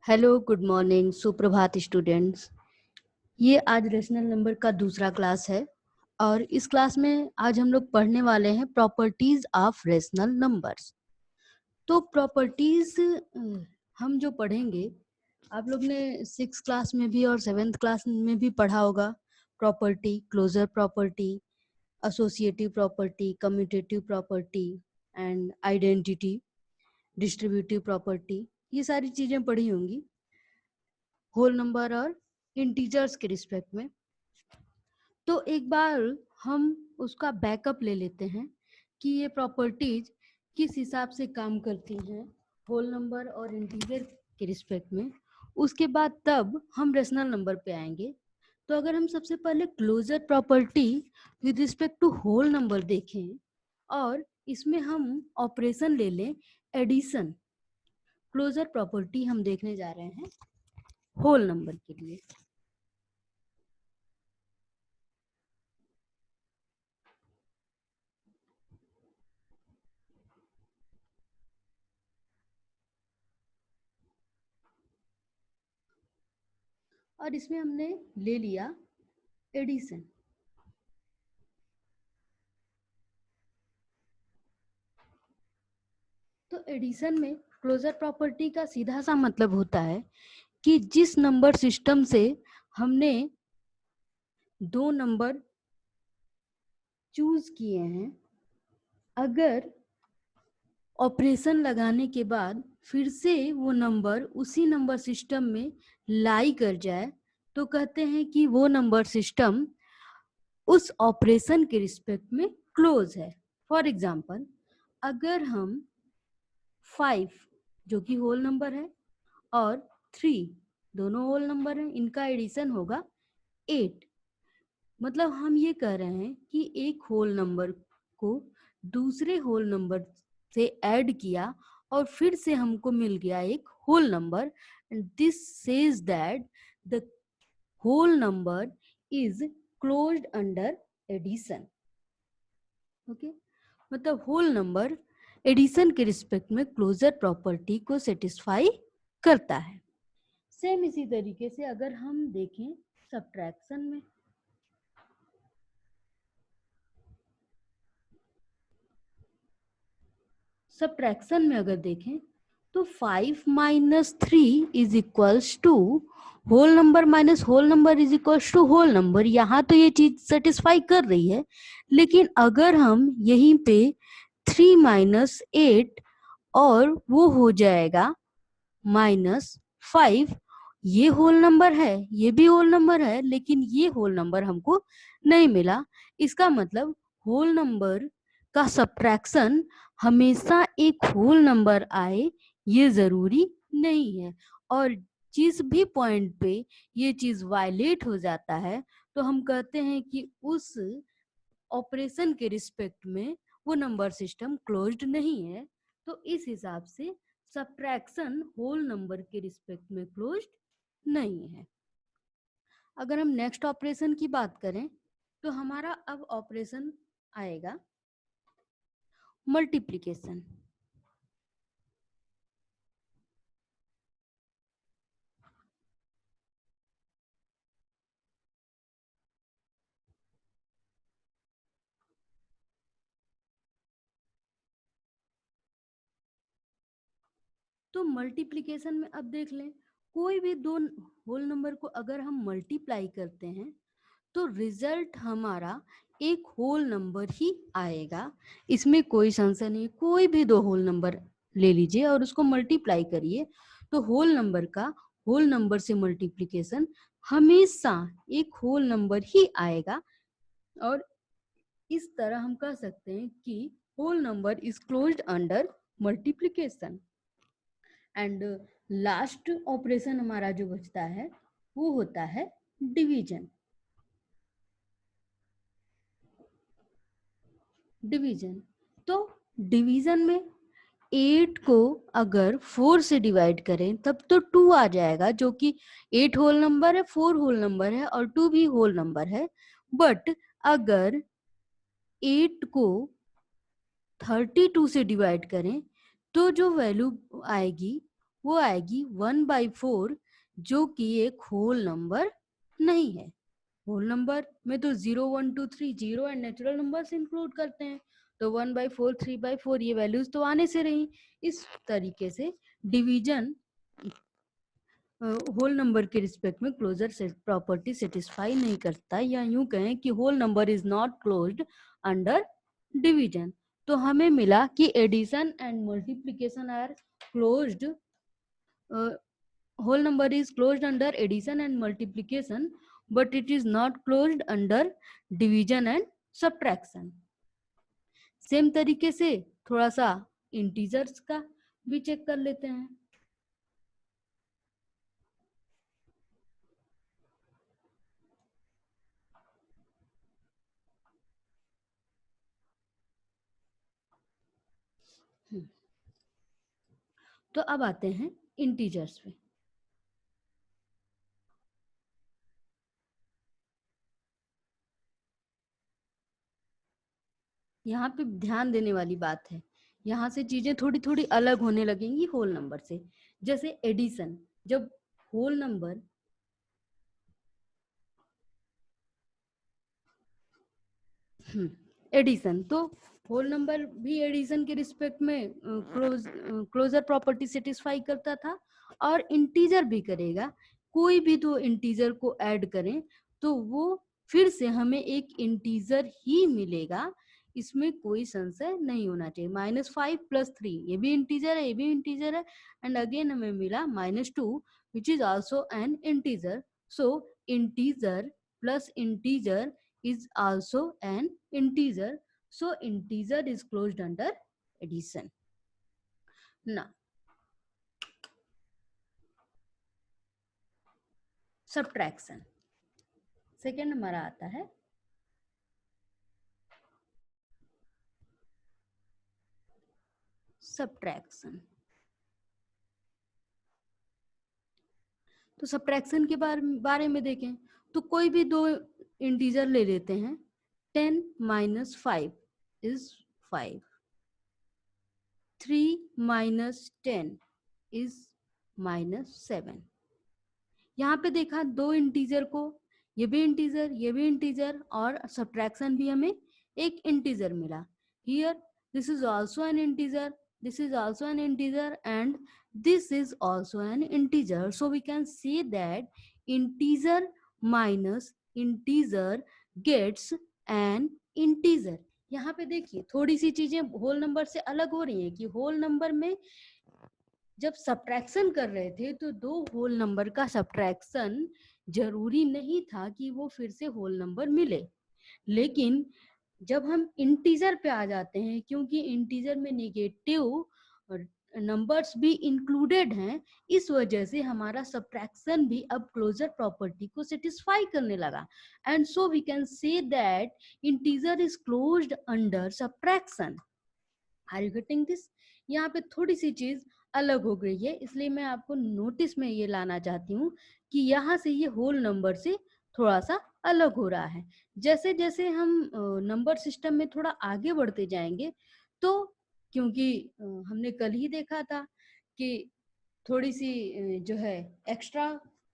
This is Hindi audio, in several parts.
हेलो, गुड मॉर्निंग, सुप्रभात स्टूडेंट्स। ये आज रेशनल नंबर का दूसरा क्लास है और इस क्लास में आज हम लोग पढ़ने वाले हैं प्रॉपर्टीज ऑफ रेशनल नंबर्स। तो प्रॉपर्टीज हम जो पढ़ेंगे, आप लोग ने 6th क्लास में भी और 7th क्लास में भी पढ़ा होगा। Property, closure property, associative property, commutative property and identity, distributive property, ये सारी चीजें पढ़ी होंगी होल नंबर और इंटीजर्स के रिस्पेक्ट में। तो एक बार हम उसका बैकअप ले लेते हैं कि ये प्रॉपर्टीज किस हिसाब से काम करती हैं होल नंबर और इंटीजर के रिस्पेक्ट में। उसके बाद तब हम रेशनल नंबर पे आएंगे। तो अगर हम सबसे पहले closure property with respect to whole number देखें और इसमें हम ऑपरेशन ले लें एडिशन, क्लोजर प्रॉपर्टी हम देखने जा रहे हैं होल नंबर के लिए। और इसमें हमने ले लिया एडिशन। तो एडिशन में क्लोजर प्रॉपर्टी का सीधा सा मतलब होता है कि जिस नंबर सिस्टम से हमने दो नंबर चूज किए हैं, अगर ऑपरेशन लगाने के बाद फिर से वो नंबर उसी नंबर सिस्टम में लाई कर जाए तो कहते हैं कि वो नंबर सिस्टम उस ऑपरेशन के रिस्पेक्ट में क्लोज है। फॉर एग्जाम्पल, अगर हम 5 जो कि होल नंबर है और 3 दोनों होल नंबर है, इनका एडिशन होगा 8। मतलब हम ये कह रहे हैं कि एक होल नंबर को दूसरे होल नंबर से ऐड किया और फिर से हमको मिल गया एक whole number, and this says that the whole number is closed under addition. Okay, मतलब होल नंबर एडिशन के रिस्पेक्ट में क्लोजर प्रॉपर्टी को सेटिस्फाई करता है। सेम इसी तरीके से अगर हम देखें सब्ट्रैक्शन में, सब्ट्रैक्शन में अगर देखें तो 5 minus 3 is equals to whole number minus whole number is equals to whole number. यहाँ तो ये चीज सेटिस्फाई कर रही है, लेकिन अगर हम यहीं पे 3 माइनस 8 और वो हो जाएगा -5, ये होल नंबर है, ये भी होल नंबर है, लेकिन ये होल नंबर हमको नहीं मिला। इसका मतलब होल नंबर का सब्ट्रैक्शन हमेशा एक होल नंबर आए ये जरूरी नहीं है, और जिस भी पॉइंट पे ये चीज वायलेट हो जाता है तो हम कहते हैं कि उस ऑपरेशन के रिस्पेक्ट में वो नंबर सिस्टम क्लोज्ड नहीं है। तो इस हिसाब से सब्ट्रैक्शन होल नंबर के रिस्पेक्ट में क्लोज्ड नहीं है। अगर हम नेक्स्ट ऑपरेशन की बात करें तो हमारा अब ऑपरेशन आएगा मल्टीप्लिकेशन। तो मल्टीप्लिकेशन में अब देख लें, कोई भी दो होल नंबर को अगर हम मल्टीप्लाई करते हैं तो रिजल्ट हमारा एक होल नंबर ही आएगा। इसमें कोई संशय नहीं। कोई भी दो होल नंबर ले लीजिए और उसको मल्टीप्लाई करिए तो होल नंबर का होल नंबर से मल्टीप्लिकेशन हमेशा एक होल नंबर ही आएगा। और इस तरह हम कह सकते हैं कि whole number is closed under multiplication. And last operation हमारा जो बचता है वो होता है डिवीजन। डिवीजन, तो डिवीजन में 8 को अगर 4 से डिवाइड करें तब तो 2 आ जाएगा, जो कि 8 होल नंबर है, 4 होल नंबर है और 2 भी होल नंबर है। बट अगर 8 को 32 से डिवाइड करें तो जो वैल्यू आएगी वो आएगी 1/4, जो कि एक होल नंबर नहीं है। होल नंबर में तो 0, 1, 2, 3 zero and natural numbers include करते हैं, तो 1/4, 3/4 ये वैल्यूज तो आने से रही। इस तरीके से डिवीजन होल नंबर के रिस्पेक्ट में क्लोजर प्रॉपर्टी सेटिस्फाई नहीं करता, या यूं कहें कि whole number is not closed under division. तो हमें मिला कि addition and multiplication are closed, whole number is closed under addition and multiplication, but it is not closed under division and subtraction. Same तरीके से थोड़ा सा इंटीजर्स का भी चेक कर लेते हैं। तो अब आते हैं इंटीजर्स पे। यहाँ पे ध्यान देने वाली बात है, यहाँ से चीजें थोड़ी थोड़ी अलग होने लगेंगी होल नंबर से। जैसे एडिशन, जब होल नंबर एडिशन, तो होल नंबर भी एडिशन के रिस्पेक्ट में क्लोजर प्रॉपर्टी सेटिस्फाई करता था, और इंटीजर भी करेगा। कोई भी दो इंटीजर को ऐड करें तो वो फिर से हमें एक इंटीजर ही मिलेगा, इसमें कोई संशय नहीं होना चाहिए। -5 + 3 ये भी इंटीजर है, ये भी इंटीजर है, एंड अगेन हमें मिला -2 which is also an integer. So integer plus integer is also an integer, so integer is closed under addition. Now subtraction, second हमारा आता है subtraction। तो subtraction के बारे में देखें तो कोई भी दो इंटीजर ले लेते हैं। 10 - 5 is 5, 3 - 10 is -7। यहाँ पे देखा दो इंटीजर को, ये भी इंटीजर, ये भी इंटीजर, और सब्ट्रैक्शन भी हमें एक इंटीजर मिला। Here this is also an integer, this is also an integer, and this is also an integer, so we can say that integer minus integer gets an integer। यहाँ पे देखिए थोड़ी सी चीजें होल नंबर से अलग हो रही हैं कि होल नंबर में जब सब्ट्रैक्शन कर रहे थे तो दो होल नंबर का सब्ट्रैक्शन जरूरी नहीं था कि वो फिर से होल नंबर मिले, लेकिन जब हम इंटीजर पे आ जाते हैं, क्योंकि इंटीजर में नेगेटिव नंबर्स भी इंक्लूडेड हैं, इस वजह से हमारा सब्ट्रैक्शन भी अब क्लोजर प्रॉपर्टी को सेटिस्फाई करने लगा, and so we can say that integer is closed under subtraction. Are you getting this? यहाँ पे थोड़ी सी चीज अलग हो गई है, इसलिए मैं आपको नोटिस में ये लाना चाहती हूँ कि यहाँ से ये होल नंबर से थोड़ा सा अलग हो रहा है। जैसे जैसे हम नंबर सिस्टम में थोड़ा आगे बढ़ते जाएंगे, तो क्योंकि हमने कल ही देखा था कि थोड़ी सी जो है एक्स्ट्रा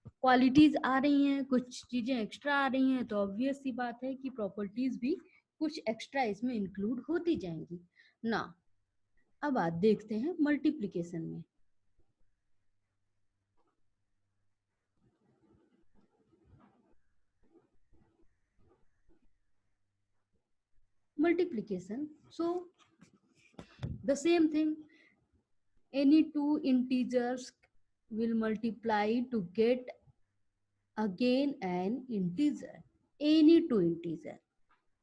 क्वालिटीज आ रही हैं, कुछ चीजें एक्स्ट्रा आ रही हैं, तो ऑब्वियस सी बात है कि प्रॉपर्टीज भी कुछ एक्स्ट्रा इसमें इंक्लूड होती जाएंगी ना। अब बात देखते हैं मल्टीप्लिकेशन में। Multiplication, so the same thing, any two integers will multiply to get again an integer, any two integer.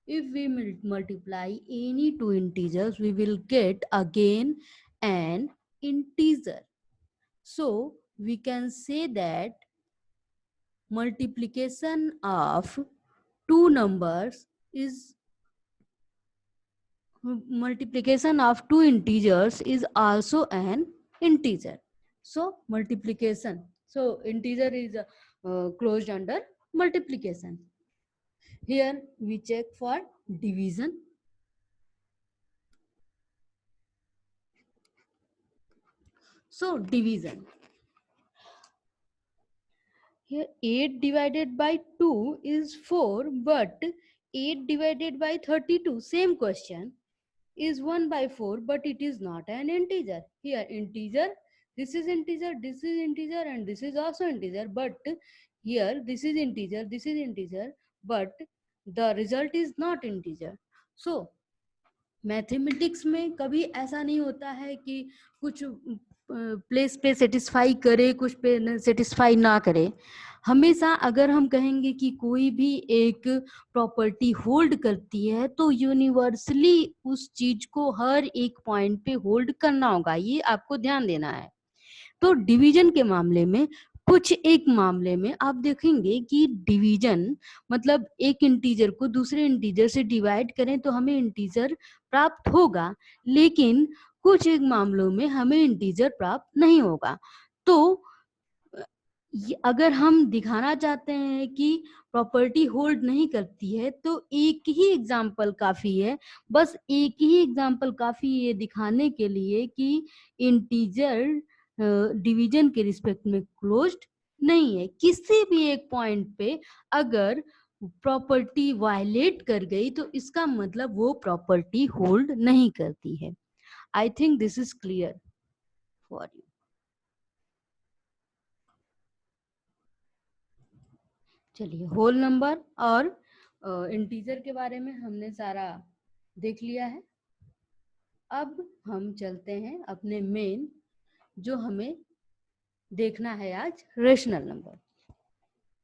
If we multiply any two integers, we will get again an integer. So we can say that multiplication of two numbers is multiplication of two integers is also an integer. So multiplication, so integer is closed under multiplication. Here we check for division. So division, Here 8 divided by 2 is 4, but 8 divided by 32, same question, is 1 by 4, but it is not an integer. Here integer, this is integer, and this is also integer, but here this is integer, but the result is not integer. So mathematics में कभी ऐसा नहीं होता है कि कुछ प्लेस पे सेटिस्फाई करे, कुछ पे सेटिस्फाई ना करे. हमेशा अगर हम कहेंगे कि कोई भी एक प्रॉपर्टी होल्ड करती है तो यूनिवर्सली उस चीज को हर एक पॉइंट पे होल्ड करना होगा, ये आपको ध्यान देना है. तो डिवीजन के मामले में कुछ एक मामले में आप देखेंगे कि डिवीजन मतलब एक इंटीजर को दूसरे इंटीजर से डिवाइड करें तो हमें इंटीजर प्राप्त होगा, लेकिन कुछ एक मामलों में हमें इंटीजर प्राप्त नहीं होगा. तो अगर हम दिखाना चाहते हैं कि प्रॉपर्टी होल्ड नहीं करती है तो एक ही एग्जाम्पल काफी है, बस एक ही एग्जाम्पल काफी है दिखाने के लिए कि इंटीजर डिवीजन के रिस्पेक्ट में क्लोज्ड नहीं है. किसी भी एक पॉइंट पे अगर प्रॉपर्टी वायलेट कर गई तो इसका मतलब वो प्रॉपर्टी होल्ड नहीं करती है. I think this is clear for you. चलिए, होल नंबर और इंटीजर के बारे में हमने सारा देख लिया है. अब हम चलते हैं अपने मेन जो हमें देखना है आज, रेशनल नंबर.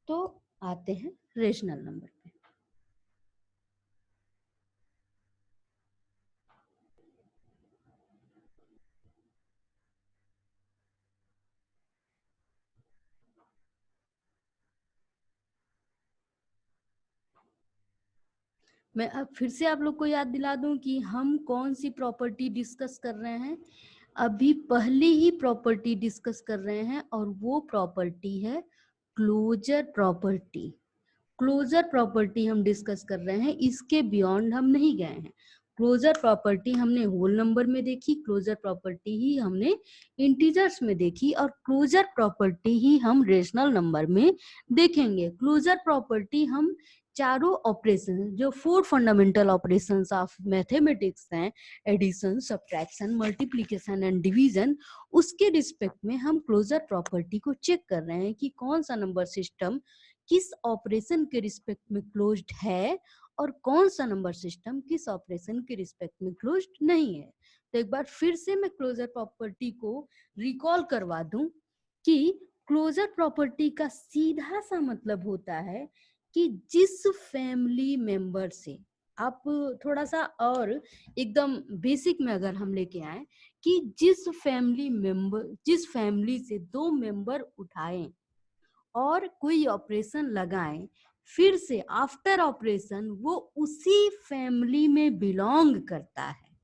तो आते हैं रेशनल नंबर पे. मैं अब फिर से आप लोग को याद दिला दूं कि हम कौन सी प्रॉपर्टी डिस्कस कर रहे हैं. अभी पहली ही प्रॉपर्टी डिस्कस कर रहे हैं और वो प्रॉपर्टी है क्लोजर प्रॉपर्टी. क्लोजर प्रॉपर्टी हम डिस्कस कर रहे हैं, इसके बियॉन्ड हम नहीं गए हैं. क्लोजर प्रॉपर्टी हमने होल नंबर में देखी, क्लोजर प्रॉपर्टी ही हमने इंटीजर्स में देखी, और क्लोजर प्रॉपर्टी ही हम रेशनल नंबर में देखेंगे. क्लोजर प्रॉपर्टी हम चारों ऑपरेशन जो 4 फंडामेंटल ऑपरेशंस ऑफ मैथमेटिक्स हैं, addition, subtraction, multiplication and division, उसके रिस्पेक्ट में हम क्लोजर प्रॉपर्टी को चेक कर रहे हैं कि कौन सा नंबर सिस्टम किस ऑपरेशन के रिस्पेक्ट में क्लोज्ड है और कौन सा नंबर सिस्टम किस ऑपरेशन के रिस्पेक्ट में क्लोज्ड नहीं है. तो एक बार फिर से मैं क्लोजर प्रॉपर्टी को रिकॉल करवा दूं कि क्लोजर प्रॉपर्टी का सीधा सा मतलब होता है कि जिस फैमिली मेंबर से आप थोड़ा सा और एकदम बेसिक में अगर हम लेके आए कि जिस फैमिली से 2 मेंबर उठाएं और कोई ऑपरेशन लगाएं, फिर से आफ्टर ऑपरेशन वो उसी फैमिली में बिलोंग करता है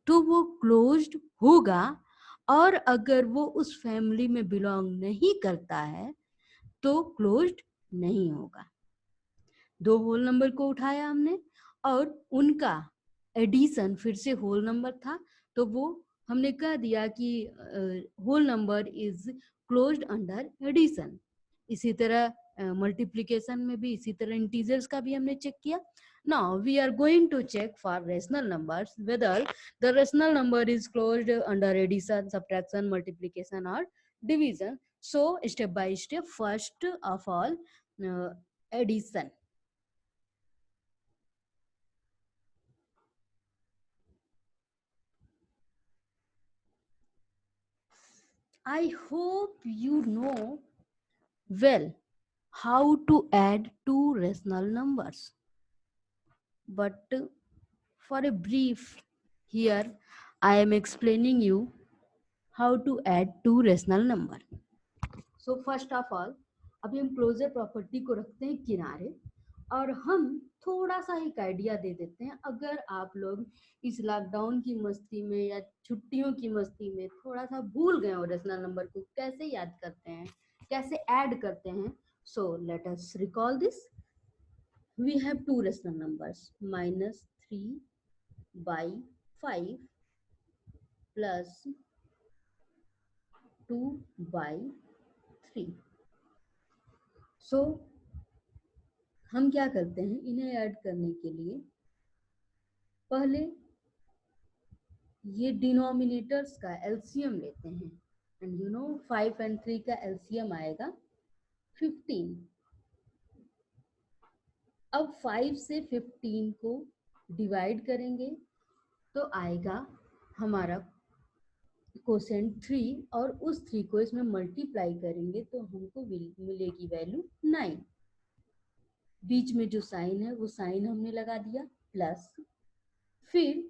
तो वो क्लोज्ड होगा, और अगर वो उस फैमिली में बिलोंग नहीं करता है तो क्लोज्ड नहीं होगा. 2 होल नंबर को उठाया हमने और उनका एडिशन फिर से होल नंबर था, तो वो हमने कह दिया कि whole number is closed under addition. इसी तरह मल्टीप्लिकेशन में भी इसी तरह इंटीजर्स का भी हमने चेक किया. Now we are going to check for rational numbers whether the rational number is closed under addition, subtraction, multiplication और division. So step by step, first of all addition. I hope you know well how to add two rational numbers. But for a brief, here I am explaining you how to add two rational number. So first of all, अभी हम क्लोजर प्रॉपर्टी को रखते हैं किनारे और हम थोड़ा सा एक आइडिया दे देते हैं. अगर आप लोग इस लॉकडाउन की मस्ती में या छुट्टियों की मस्ती में थोड़ा सा भूल गए हो रेशनल नंबर को कैसे याद करते हैं, कैसे ऐड करते हैं, so let us recall this. We have two rational numbers, -3 by 5 plus 2 by 3. So हम क्या करते हैं, इन्हें ऐड करने के लिए पहले ये डिनोमिनेटर्स का एलसीएम लेते हैं, एंड 5 and 3 का एलसीएम आएगा 15। अब 5 से 15 को डिवाइड करेंगे तो आएगा हमारा कोसेंट 3, और उस 3 को इसमें मल्टीप्लाई करेंगे तो हमको मिलेगी वैल्यू 9। बीच में जो साइन है वो साइन हमने लगा दिया प्लस, फिर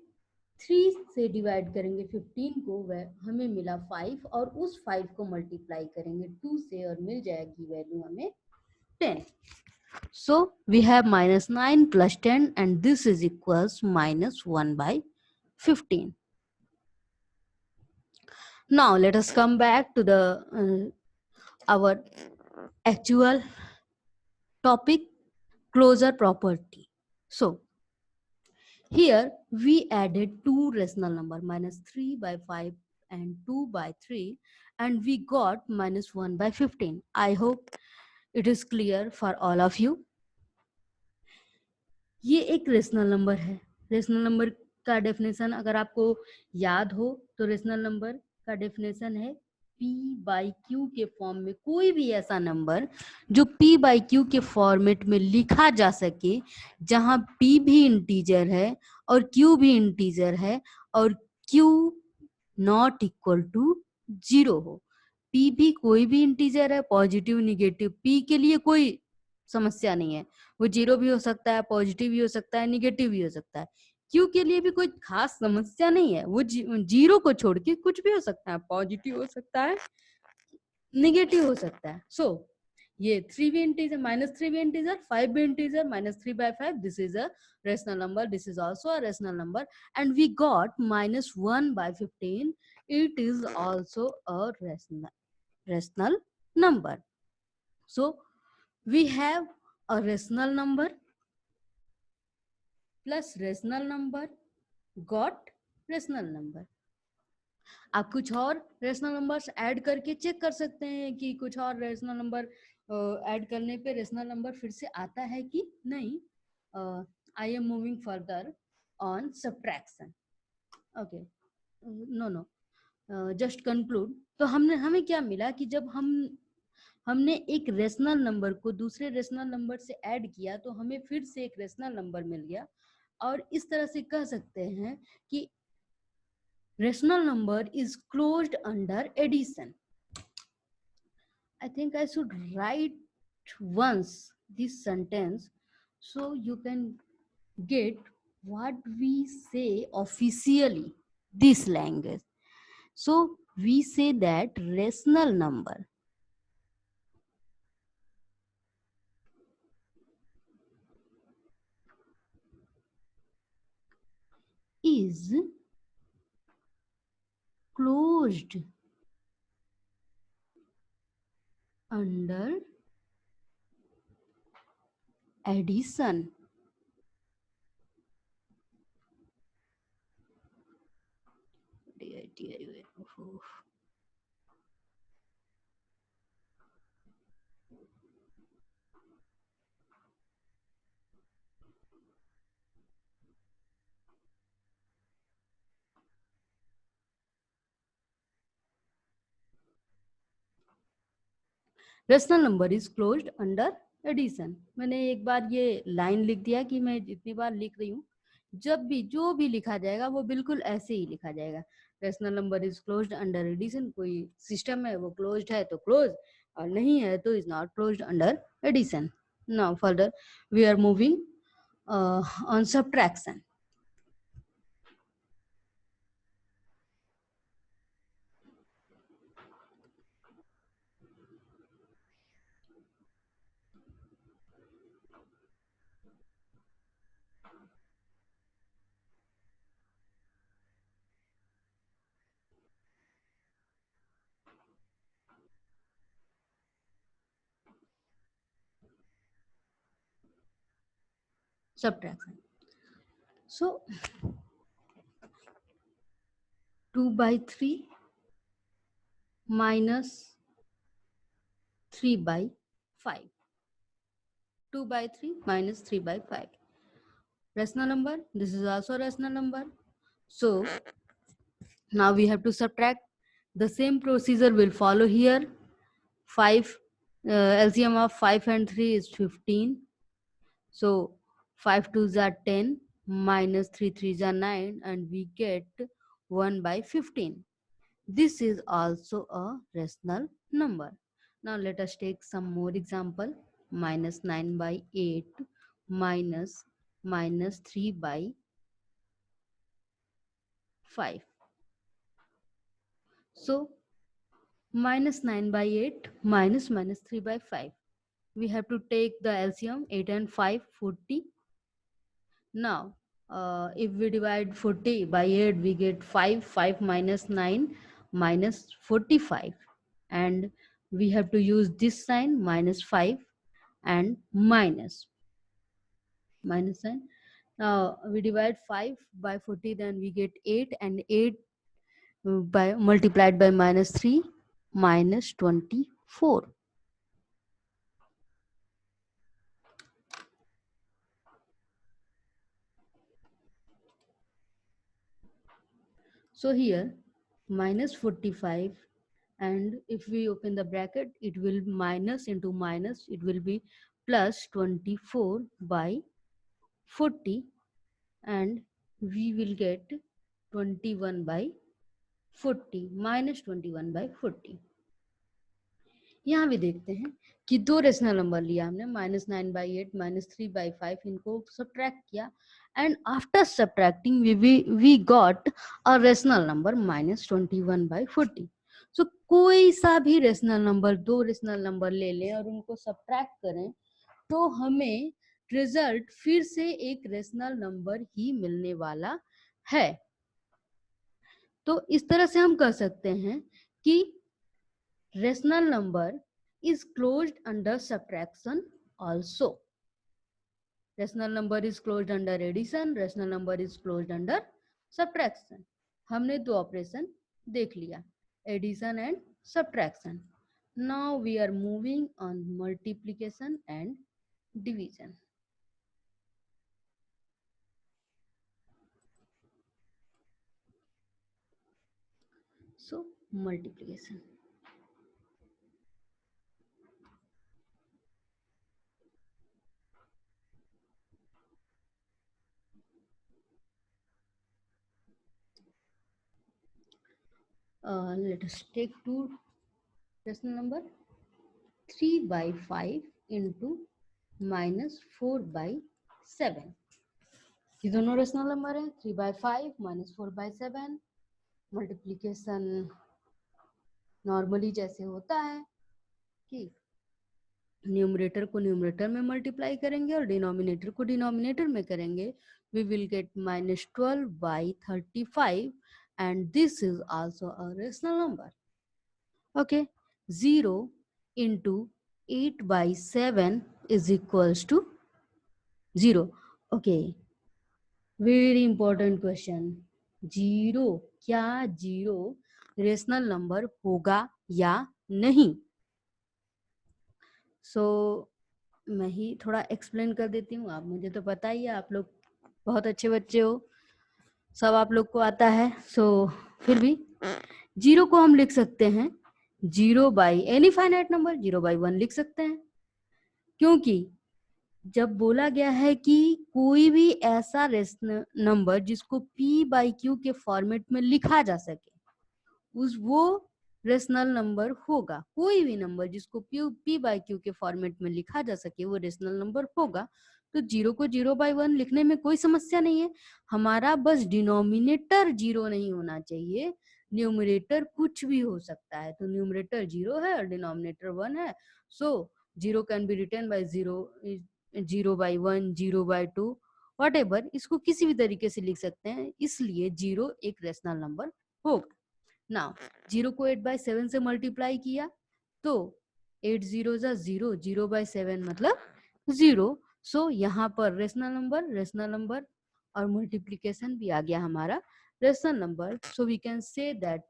3 से डिवाइड करेंगे 15 को, वह हमें मिला 5, और उस 5 को मल्टीप्लाई करेंगे 2 से और मिल जाएगी वैल्यू हमें 10। So we have -9 plus 10 and this is equals -1 by 15. Now let us come back to the our actual topic, closure property. So here we added two rational number, -3 by 5 and 2 by 3, and we got -1 by 15. I hope it is clear for all of you. ये एक रेशनल नंबर है। रेशनल नंबर का डेफिनेशन अगर आपको याद हो तो रेशनल नंबर का डेफिनेशन है P बाई Q के फॉर्म में कोई भी ऐसा नंबर जो P बाई Q के फॉर्मेट में लिखा जा सके, जहां P भी इंटीजर है और Q भी इंटीजर है और Q नॉट इक्वल टू 0 हो। P भी कोई भी इंटीजर है, पॉजिटिव निगेटिव, P के लिए कोई समस्या नहीं है, वो 0 भी हो सकता है, पॉजिटिव भी हो सकता है, निगेटिव भी हो सकता है। क्यू के लिए भी कोई खास समस्या नहीं है, वो 0 को छोड़ के कुछ भी हो सकता है, पॉजिटिव हो सकता है, निगेटिव हो सकता है। सो ये 3 भी इंटीजर, -3 भी इंटीजर, 5 भी integer, -3 by 5, this is a rational number, this is also a rational number, and we got -1 by 15, it is also a rational number. So we have a rational number plus rational number got rational number. आप कुछ और रेशनल नंबर्स ऐड करके चेक कर सकते हैं कि कुछ और रेशनल नंबर ऐड करने पे रेशनल नंबर फिर से आता है कि नहीं. I am moving further on subtraction. Okay, no, just conclude. तो हमें क्या मिला कि जब हमने एक रेशनल नंबर को दूसरे रेशनल नंबर से ऐड किया तो हमें फिर से एक रेशनल नंबर मिल गया, और इस तरह से कह सकते हैं कि rational number is closed under addition. I think I should write once this sentence so you can get what we say officially this language. So we say that rational number is closed under addition. Rational number is closed under addition. मैंने एक बार ये लाइन लिख दिया कि मैं जितनी बार लिख रही हूँ, जब भी जो भी लिखा जाएगा वो बिल्कुल ऐसे ही लिखा जाएगा. Rational number is closed under addition. कोई सिस्टम है वो क्लोज्ड है तो क्लोज, और नहीं है तो is not closed under addition. Now further we are moving on subtraction. Subtraction. So 2 by 3 minus 3 by 5. 2 by 3 minus 3 by 5. Rational number, this is also a rational number. So now we have to subtract. The same procedure will follow here. 5 LCM of 5 and 3 is 15. So 5 2s are 10 minus 3 3s are 9 and we get 1 by 15. This is also a rational number. Now let us take some more example. Minus 9 by 8 minus 3 by 5. So minus 9 by 8 minus 3 by 5. We have to take the LCM 8 and 5, 40. Now, if we divide 40 by 8, we get 5. 5 minus 9 minus 45. And we have to use this sign minus 5 and minus sign. Now, we divide 5 by 40, then we get 8 and 8 by multiplied by minus 3 minus 24. So here minus 45, and if we open the bracket, it will minus into minus, it will be plus 24 by 40, and we will get 21 by 40 minus 21 by 40. यहाँ भी देखते हैं कि दो रेशनल नंबर लिया हमने, माइनस 9 बाई 8 माइनस 3 बाई 5, इनको सब्ट्रैक्ट किया and after subtracting we got a rational number minus 21 by 40. So कोई सा भी रेशनल नंबर, दो रेशनल नंबर ले लें और उनको सब्ट्रैक्ट करें तो हमें रिजल्ट फिर से एक रेशनल नंबर ही मिलने वाला है. तो इस तरह से हम कह सकते हैं कि rational number is closed under subtraction also. Rational number is closed under addition, rational number is closed under subtraction. हमने दो ऑपरेशन देख लिया, addition and subtraction. Now we are moving on multiplication and division. So multiplication. Let us take two rational number. 3 by 5 into minus 4 by 7. ये दोनों रेशनल नंबर है. 3 by 5 minus 4 by 7. Multiplication normally जैसे होता है कि न्यूमरेटर को न्यूमरेटर में मल्टीप्लाई करेंगे और डिनोमिनेटर को डिनोमिनेटर में करेंगे. We will get minus 12 by 35 and this is also a rational number. Okay, 0 into 8 by 7 is equals to 0. Okay, very important question. 0, क्या 0 रेशनल नंबर होगा या नहीं? सो मैं ही थोड़ा एक्सप्लेन कर देती हूँ. आप, मुझे तो पता ही है, आप लोग बहुत अच्छे बच्चे हो, सब आप लोग को आता है. सो फिर भी 0 को हम लिख सकते हैं 0 by any finite number, 0 by 1 लिख सकते हैं, क्योंकि जब बोला गया है कि कोई भी ऐसा रेशनल नंबर जिसको p बाई q के फॉर्मेट में लिखा जा सके, वो रेशनल नंबर होगा. कोई भी नंबर जिसको p बाई q के फॉर्मेट में लिखा जा सके वो रेशनल नंबर होगा. तो 0 को 0 बाई 1 लिखने में कोई समस्या नहीं है. हमारा बस डिनोमिनेटर 0 नहीं होना चाहिए, न्यूमरेटर कुछ भी हो सकता है. तो न्यूमरेटर 0 है और डिनोमिनेटर 1 है. So 0 can be written by 0 by 1, 0 by 2, whatever, इसको किसी भी तरीके से लिख सकते हैं. इसलिए 0 एक रेशनल नंबर होगा. नाउ 0 को 8 by 7 से मल्टीप्लाई किया तो 8 0 0, 0 by 7 मतलब 0. सो यहाँ पर रेशनल नंबर और मल्टीप्लीकेशन भी आ गया हमारा rational number. So we can say that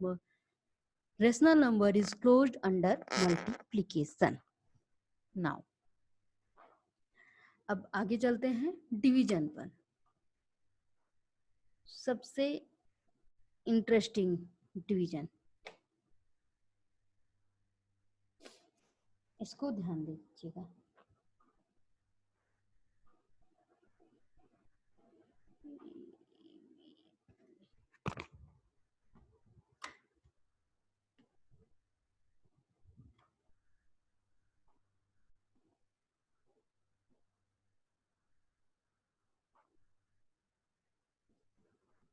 rational number is closed under multiplication. Now अब आगे चलते हैं डिवीजन पर। सबसे इंटरेस्टिंग डिवीजन, इसको ध्यान दीजिएगा।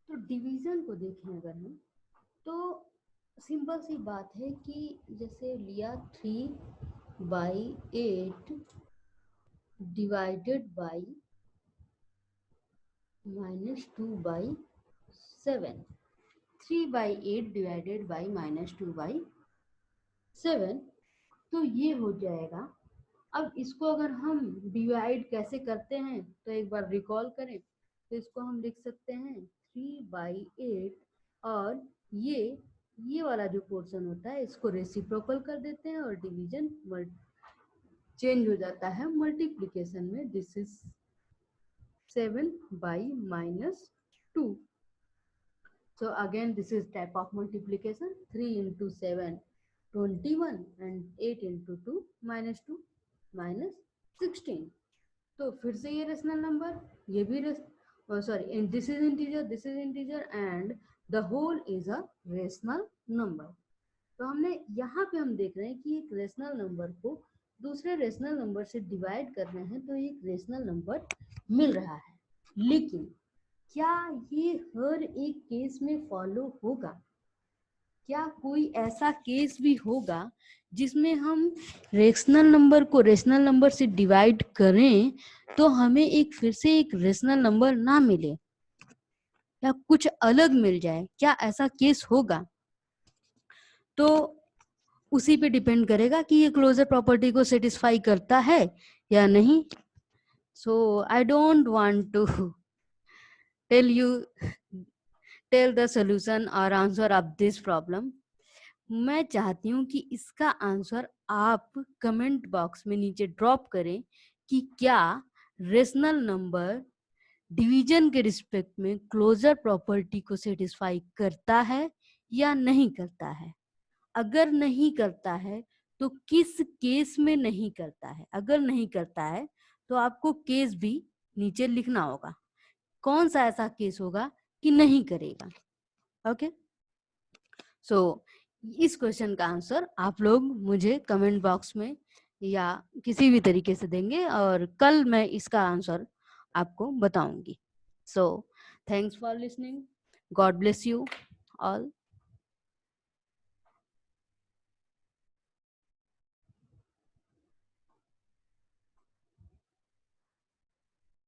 तो डिवीजन को देखें अगर हम, तो सिंपल सी बात है कि जैसे लिया 3/8 डिवाइडेड बाई -2/7, 3/8 डिवाइडेड बाई -2/7, तो ये हो जाएगा। अब इसको अगर हम डिवाइड कैसे करते हैं तो एक बार रिकॉल करें, तो इसको हम लिख सकते हैं 3/8, और ये वाला जो पोर्शन होता है इसको रेसिप्रोकल कर देते हैं और डिवीजन चेंज हो जाता है मल्टीप्लिकेशन में। This is 7/-2. So again this is type of multiplication. 3 into 7 21 and 8 into 2 -2 -16. तो फिर से ये रेशनल नंबर, ये भी sorry this is integer and the whole is a rational number. तो हमने यहाँ पे हम देख रहे हैं कि एक रेशनल नंबर को दूसरे रेशनल नंबर से डिवाइड कर रहे हैं तो एक रेशनल नंबर मिल रहा है। लेकिन क्या ये हर एक केस में फॉलो होगा? क्या कोई ऐसा केस भी होगा जिसमें हम रेशनल नंबर को रेशनल नंबर से डिवाइड करें तो हमें एक फिर से एक रेशनल नंबर ना मिले या कुछ अलग मिल जाए? क्या ऐसा केस होगा? तो उसी पे डिपेंड करेगा कि ये क्लोजर प्रॉपर्टी को सेटिस्फाई करता है या नहीं। So I don't want to tell the solution और आंसर ऑफ दिस प्रॉब्लम। मैं चाहती हूँ कि इसका आंसर आप कमेंट बॉक्स में नीचे ड्रॉप करें कि क्या रेशनल नंबर डिवीजन के रिस्पेक्ट में क्लोजर प्रॉपर्टी को सेटिस्फाई करता है या नहीं करता है। अगर नहीं करता है तो किस केस में नहीं करता है। अगर नहीं करता है तो आपको केस भी नीचे लिखना होगा, कौन सा ऐसा केस होगा कि नहीं करेगा। ओके, सो इस क्वेश्चन का आंसर आप लोग मुझे कमेंट बॉक्स में या किसी भी तरीके से देंगे और कल मैं इसका आंसर आपको बताऊंगी। So thanks for listening, God bless you all.